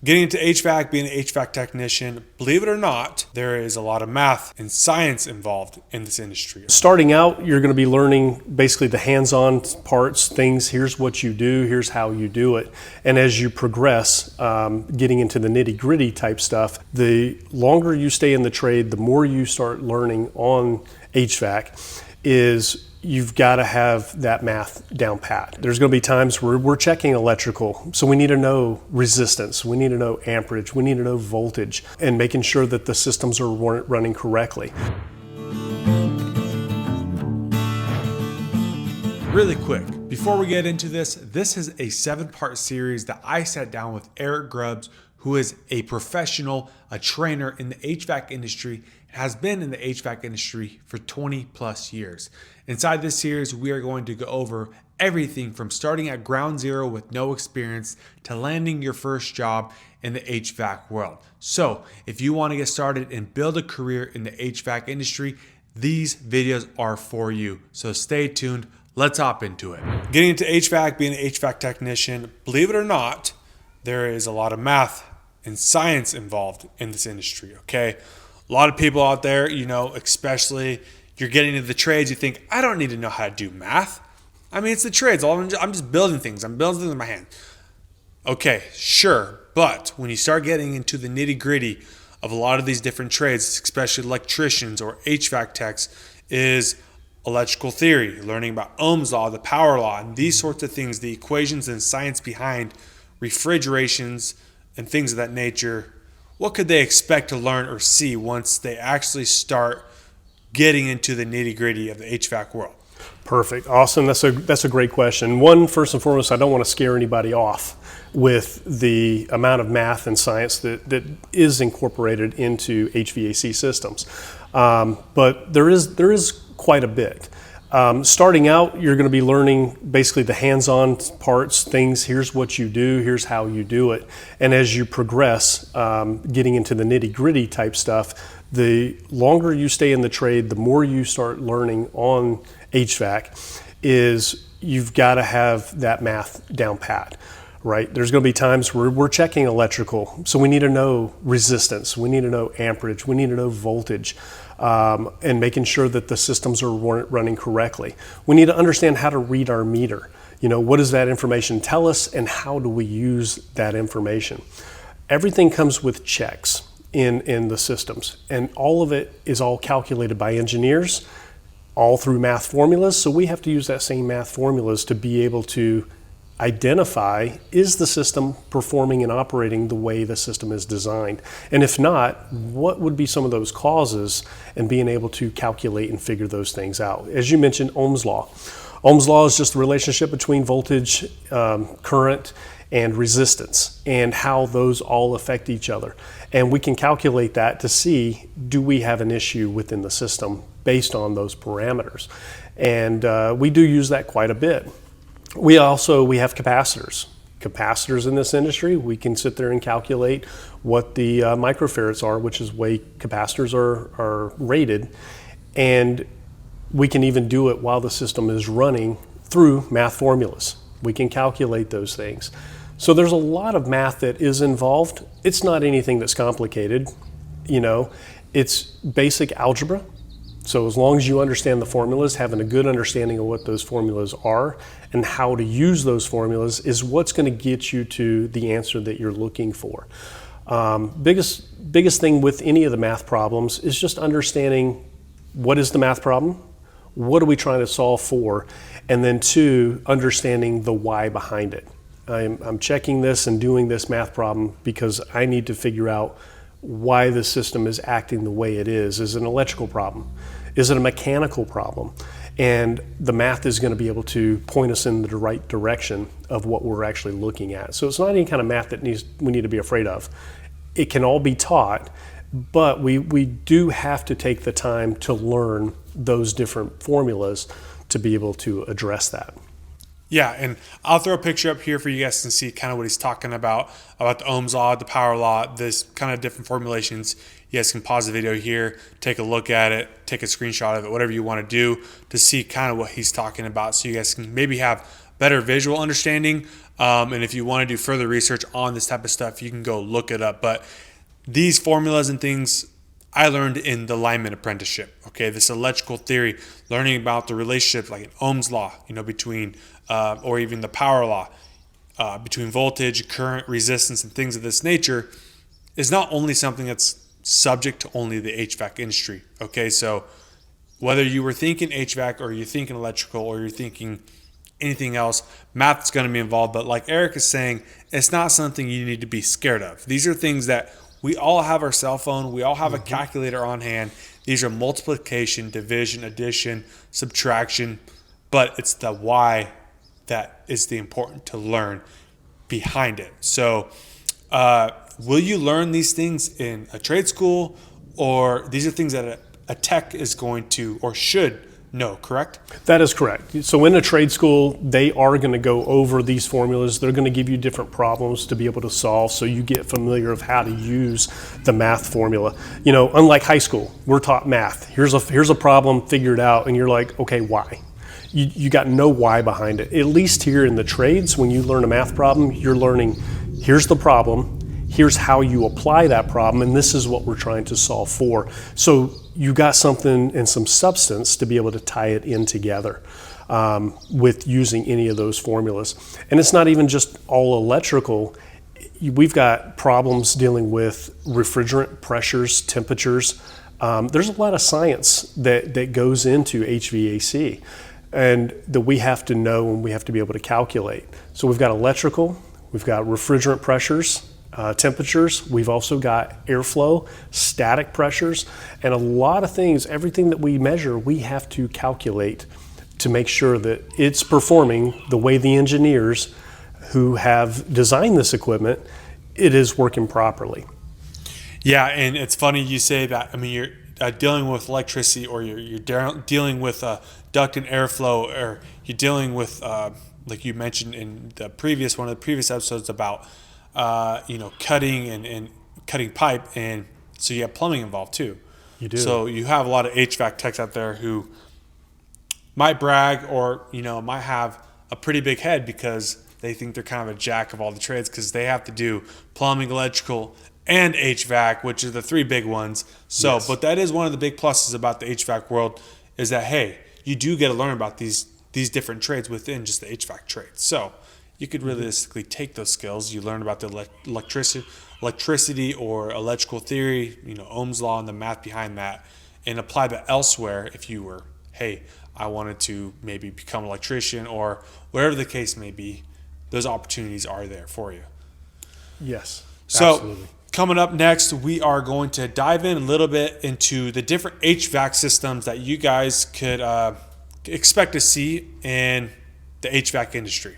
Getting into HVAC, being an HVAC technician, believe it or not, there is a lot of math and science involved in this industry. Starting out, you're going to be learning basically the hands-on parts, things, here's what you do, here's how you do it. And as you progress, getting into the nitty-gritty type stuff, the longer you stay in the trade, the more you start learning on HVAC is you've got to have that math down pat. There's going to be times where we're checking electrical, so we need to know resistance, we need to know amperage, we need to know voltage, and making sure that the systems are running correctly. Really quick, before we get into this is a 7-part series that I sat down with Eric Grubbs, who is a professional, a trainer in the HVAC industry, has been in the HVAC industry for 20 plus years. Inside this series, we are going to go over everything from starting at ground zero with no experience to landing your first job in the HVAC world. So if you want to get started and build a career in the HVAC industry, these videos are for you. So stay tuned. Let's hop into it. Getting into HVAC, being an HVAC technician, believe it or not, there is a lot of math and science involved in this industry, okay? A lot of people out there, especially you're getting into the trades, you think, I don't need to know how to do math. I mean, it's the trades. I'm just building things. I'm building things in my hand. Okay, sure. But when you start getting into the nitty gritty of a lot of these different trades, especially electricians or HVAC techs, is electrical theory, learning about Ohm's law, the power law, and these sorts of things, the equations and science behind refrigerations and things of that nature. What could they expect to learn or see once they actually start getting into the nitty-gritty of the HVAC world? Perfect. Awesome. That's a great question. One, first and foremost, I don't want to scare anybody off with the amount of math and science that is incorporated into HVAC systems. But there is quite a bit. Starting out, you're going to be learning basically the hands-on parts, things, here's what you do, here's how you do it. And as you progress, getting into the nitty-gritty type stuff, the longer you stay in the trade, the more you start learning on HVAC is you've got to have that math down pat, right? There's going to be times where we're checking electrical, so we need to know resistance, we need to know amperage, we need to know voltage, and making sure that the systems are running correctly. We need to understand how to read our meter. What does that information tell us and how do we use that information? Everything comes with checks in the systems, and all of it is all calculated by engineers, all through math formulas. So we have to use that same math formulas to be able to identify, is the system performing and operating the way the system is designed? And if not, what would be some of those causes, and being able to calculate and figure those things out? As you mentioned, Ohm's law. Ohm's law is just the relationship between voltage, current, and resistance, and how those all affect each other. And we can calculate that to see, do we have an issue within the system based on those parameters? And we do use that quite a bit. We have capacitors. Capacitors in this industry, we can sit there and calculate what the microfarads are, which is the way capacitors are rated. And we can even do it while the system is running through math formulas. We can calculate those things. So there's a lot of math that is involved. It's not anything that's complicated. It's basic algebra. So as long as you understand the formulas, having a good understanding of what those formulas are and how to use those formulas is what's going to get you to the answer that you're looking for. Biggest thing with any of the math problems is just understanding, what is the math problem? What are we trying to solve for? And then 2, understanding the why behind it. I'm checking this and doing this math problem because I need to figure out why the system is acting the way it is. Is it an electrical problem? Is it a mechanical problem? And the math is going to be able to point us in the right direction of what we're actually looking at. So it's not any kind of math that we need to be afraid of. It can all be taught, but we do have to take the time to learn those different formulas to be able to address that. Yeah, and I'll throw a picture up here for you guys to see kind of what he's talking about the Ohm's law, the power law, this kind of different formulations. You guys can pause the video here, take a look at it, take a screenshot of it, whatever you want to do to see kind of what he's talking about, so you guys can maybe have better visual understanding And if you want to do further research on this type of stuff, you can go look it up. But these formulas and things I learned in the lineman apprenticeship. Okay, this electrical theory, learning about the relationship like an Ohm's law, between or even the power law, between voltage, current, resistance, and things of this nature, is not only something that's subject to only the HVAC industry. Okay, so whether you were thinking HVAC or you're thinking electrical or you're thinking anything else, math's going to be involved. But like Eric is saying, it's not something you need to be scared of. These are things that we all have our cell phone. We all have a calculator on hand. These are multiplication, division, addition, subtraction. But it's the why that is the important to learn behind it. So will you learn these things in a trade school, or these are things that a tech is going to or should know, correct? That is correct. So in a trade school, they are going to go over these formulas. They're going to give you different problems to be able to solve, so you get familiar of how to use the math formula. Unlike high school, we're taught math. Here's a problem, figure it out, and you're like, okay, why? You got no why behind it. At least here in the trades, when you learn a math problem, you're learning, here's the problem, here's how you apply that problem, and this is what we're trying to solve for. So you got something and some substance to be able to tie it in together with using any of those formulas. And it's not even just all electrical. We've got problems dealing with refrigerant pressures, temperatures. There's a lot of science that goes into HVAC and that we have to know and we have to be able to calculate. So we've got electrical, we've got refrigerant pressures, temperatures, we've also got airflow, static pressures, and a lot of things. Everything that we measure, we have to calculate to make sure that it's performing the way the engineers who have designed this equipment, it is working properly. Yeah, and it's funny you say that. I mean, you're dealing with electricity, or you're dealing with duct and airflow, or you're dealing with, like you mentioned in one of the previous episodes about cutting and cutting pipe, and so you have plumbing involved too. You do. So you have a lot of HVAC techs out there who might brag or might have a pretty big head because they think they're kind of a jack of all the trades because they have to do plumbing, electrical, and HVAC, which are the three big ones. So, yes. But that is one of the big pluses about the HVAC world is that, hey, you do get to learn about these different trades within just the HVAC trade. So you could realistically take those skills you learn about the electricity or electrical theory, Ohm's law and the math behind that, and apply that elsewhere if you were, hey, I wanted to maybe become an electrician or whatever the case may be. Those opportunities are there for you. Yes, so, absolutely. Coming up next, we are going to dive in a little bit into the different HVAC systems that you guys could expect to see in the HVAC industry.